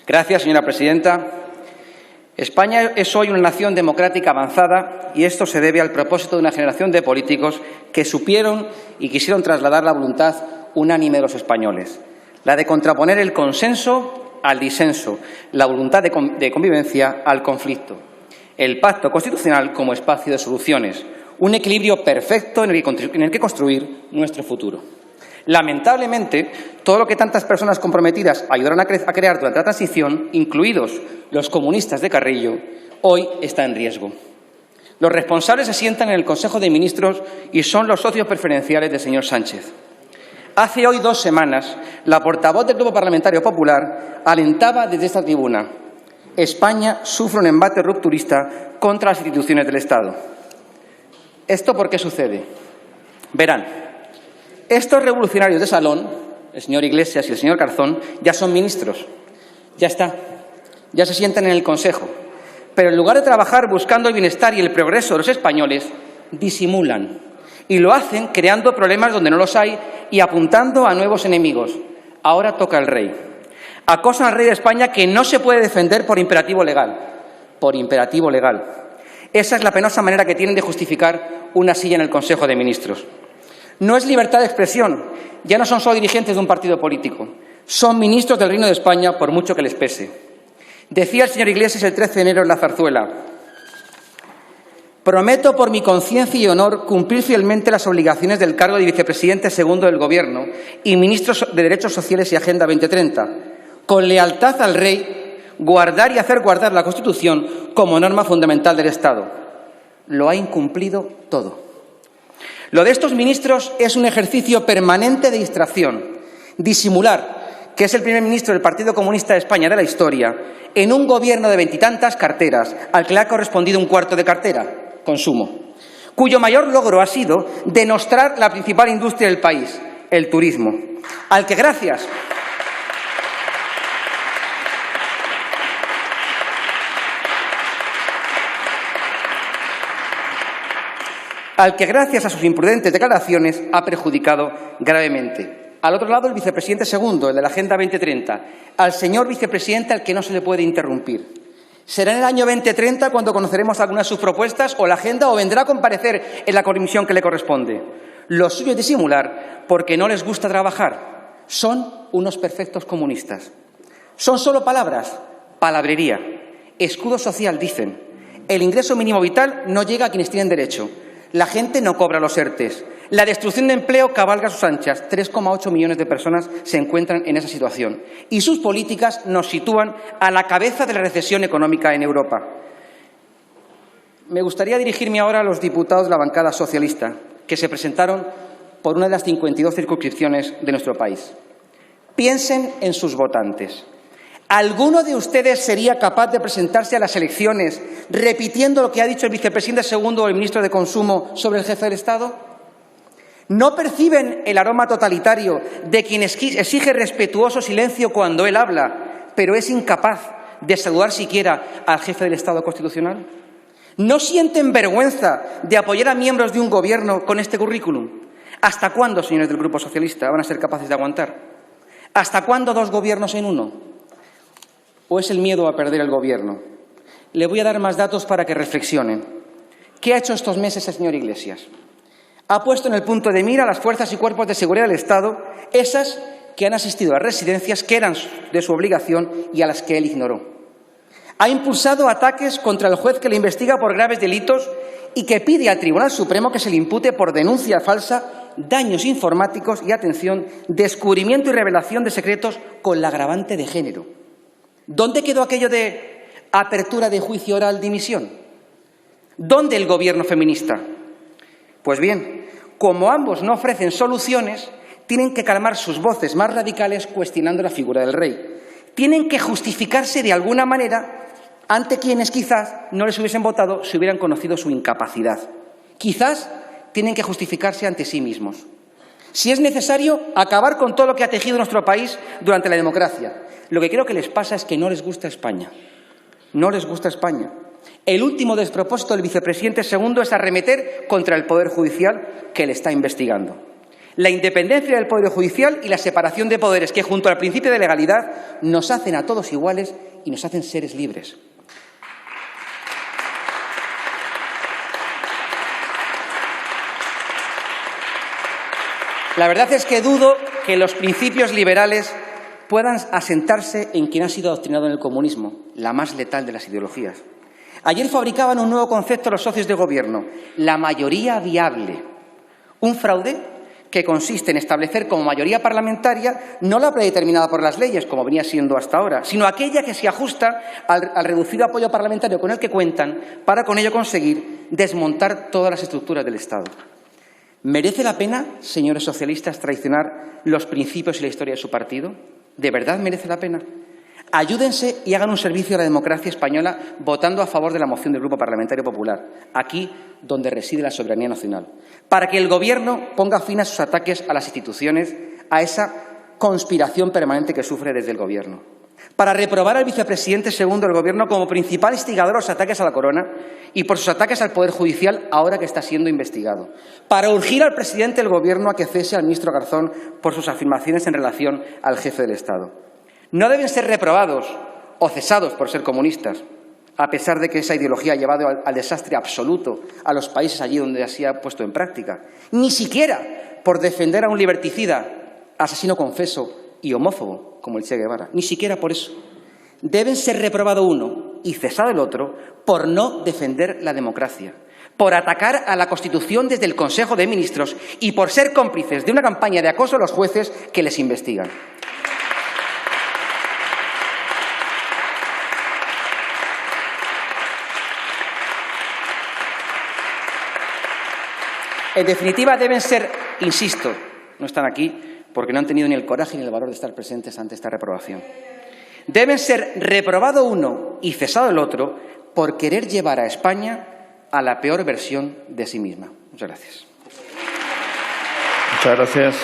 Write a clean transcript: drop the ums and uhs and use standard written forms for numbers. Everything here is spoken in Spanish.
Gracias, señora presidenta. España es hoy una nación democrática avanzada y esto se debe al propósito de una generación de políticos que supieron y quisieron trasladar la voluntad unánime de los españoles, la de contraponer el consenso al disenso, la voluntad de convivencia al conflicto, el pacto constitucional como espacio de soluciones, un equilibrio perfecto en el que construir nuestro futuro. Lamentablemente, todo lo que tantas personas comprometidas ayudaron a crear durante la transición, incluidos los comunistas de Carrillo, hoy está en riesgo. Los responsables se sientan en el Consejo de Ministros y son los socios preferenciales del señor Sánchez. Hace hoy 2 semanas, la portavoz del Grupo Parlamentario Popular alentaba desde esta tribuna: España sufre un embate rupturista contra las instituciones del Estado. ¿Esto por qué sucede? Verán, estos revolucionarios de salón, el señor Iglesias y el señor Garzón, ya son ministros. Ya está. Ya se sientan en el Consejo. Pero en lugar de trabajar buscando el bienestar y el progreso de los españoles, disimulan. Y lo hacen creando problemas donde no los hay y apuntando a nuevos enemigos. Ahora toca al rey. Acosan al rey de España, que no se puede defender por imperativo legal. Por imperativo legal. Esa es la penosa manera que tienen de justificar una silla en el Consejo de Ministros. No es libertad de expresión. Ya no son solo dirigentes de un partido político. Son ministros del Reino de España, por mucho que les pese. Decía el señor Iglesias el 13 de enero en la zarzuela: prometo por mi conciencia y honor cumplir fielmente las obligaciones del cargo de vicepresidente segundo del Gobierno y ministro de Derechos Sociales y Agenda 2030, con lealtad al rey, guardar y hacer guardar la Constitución como norma fundamental del Estado. Lo ha incumplido todo. Lo de estos ministros es un ejercicio permanente de distracción, disimular que es el primer ministro del Partido Comunista de España de la historia en un gobierno de 20 y tantas carteras, al que le ha correspondido 1/4 de cartera, consumo, cuyo mayor logro ha sido denostrar la principal industria del país, el turismo, al que gracias a sus imprudentes declaraciones ha perjudicado gravemente. Al otro lado, el vicepresidente segundo, el de la Agenda 2030, al señor vicepresidente al que no se le puede interrumpir. ¿Será en el año 2030 cuando conoceremos algunas de sus propuestas o la agenda, o vendrá a comparecer en la comisión que le corresponde? Lo suyo es disimular porque no les gusta trabajar. Son unos perfectos comunistas. Son solo palabras, palabrería. Escudo social, dicen. El ingreso mínimo vital no llega a quienes tienen derecho. La gente no cobra los ERTEs. La destrucción de empleo cabalga a sus anchas. 3,8 millones de personas se encuentran en esa situación. Y sus políticas nos sitúan a la cabeza de la recesión económica en Europa. Me gustaría dirigirme ahora a los diputados de la bancada socialista, que se presentaron por una de las 52 circunscripciones de nuestro país. Piensen en sus votantes. ¿Alguno de ustedes sería capaz de presentarse a las elecciones repitiendo lo que ha dicho el vicepresidente segundo o el ministro de Consumo sobre el jefe del Estado? ¿No perciben el aroma totalitario de quien exige respetuoso silencio cuando él habla, pero es incapaz de saludar siquiera al jefe del Estado constitucional? ¿No sienten vergüenza de apoyar a miembros de un gobierno con este currículum? ¿Hasta cuándo, señores del Grupo Socialista, van a ser capaces de aguantar? ¿Hasta cuándo 2 gobiernos en uno? ¿O es el miedo a perder el gobierno? Le voy a dar más datos para que reflexionen. ¿Qué ha hecho estos meses el señor Iglesias? Ha puesto en el punto de mira a las fuerzas y cuerpos de seguridad del Estado, esas que han asistido a residencias que eran de su obligación y a las que él ignoró. Ha impulsado ataques contra el juez que le investiga por graves delitos y que pide al Tribunal Supremo que se le impute por denuncia falsa, daños informáticos y, atención, descubrimiento y revelación de secretos con la agravante de género. ¿Dónde quedó aquello de apertura de juicio oral, dimisión? ¿Dónde el gobierno feminista? Pues bien, como ambos no ofrecen soluciones, tienen que calmar sus voces más radicales cuestionando la figura del rey. Tienen que justificarse de alguna manera ante quienes quizás no les hubiesen votado si hubieran conocido su incapacidad. Quizás tienen que justificarse ante sí mismos. Si es necesario, acabar con todo lo que ha tejido nuestro país durante la democracia. Lo que creo que les pasa es que no les gusta España. No les gusta España. El último despropósito del vicepresidente segundo es arremeter contra el Poder Judicial que le está investigando. la independencia del Poder Judicial y la separación de poderes, que junto al principio de legalidad nos hacen a todos iguales y nos hacen seres libres. La verdad es que dudo que los principios liberales puedan asentarse en quien ha sido adoctrinado en el comunismo, la más letal de las ideologías. Ayer fabricaban un nuevo concepto los socios de gobierno, la mayoría viable, un fraude que consiste en establecer como mayoría parlamentaria no la predeterminada por las leyes, como venía siendo hasta ahora, sino aquella que se ajusta al reducido apoyo parlamentario con el que cuentan para con ello conseguir desmontar todas las estructuras del Estado. ¿Merece la pena, señores socialistas, traicionar los principios y la historia de su partido? ¿De verdad merece la pena? Ayúdense y hagan un servicio a la democracia española votando a favor de la moción del Grupo Parlamentario Popular, aquí donde reside la soberanía nacional, para que el Gobierno ponga fin a sus ataques a las instituciones, a esa conspiración permanente que sufre desde el Gobierno, para reprobar al vicepresidente segundo del Gobierno como principal instigador de los ataques a la corona y por sus ataques al Poder Judicial ahora que está siendo investigado, para urgir al presidente del Gobierno a que cese al ministro Garzón por sus afirmaciones en relación al jefe del Estado. No deben ser reprobados o cesados por ser comunistas, a pesar de que esa ideología ha llevado al desastre absoluto a los países allí donde se ha puesto en práctica. Ni siquiera por defender a un liberticida, asesino confeso y homófobo como el Che Guevara. Ni siquiera por eso. Deben ser reprobado uno y cesado el otro por no defender la democracia, por atacar a la Constitución desde el Consejo de Ministros y por ser cómplices de una campaña de acoso a los jueces que les investigan. En definitiva, deben ser, insisto, no están aquí porque no han tenido ni el coraje ni el valor de estar presentes ante esta reprobación. Deben ser reprobado uno y cesado el otro por querer llevar a España a la peor versión de sí misma. Muchas gracias. Muchas gracias.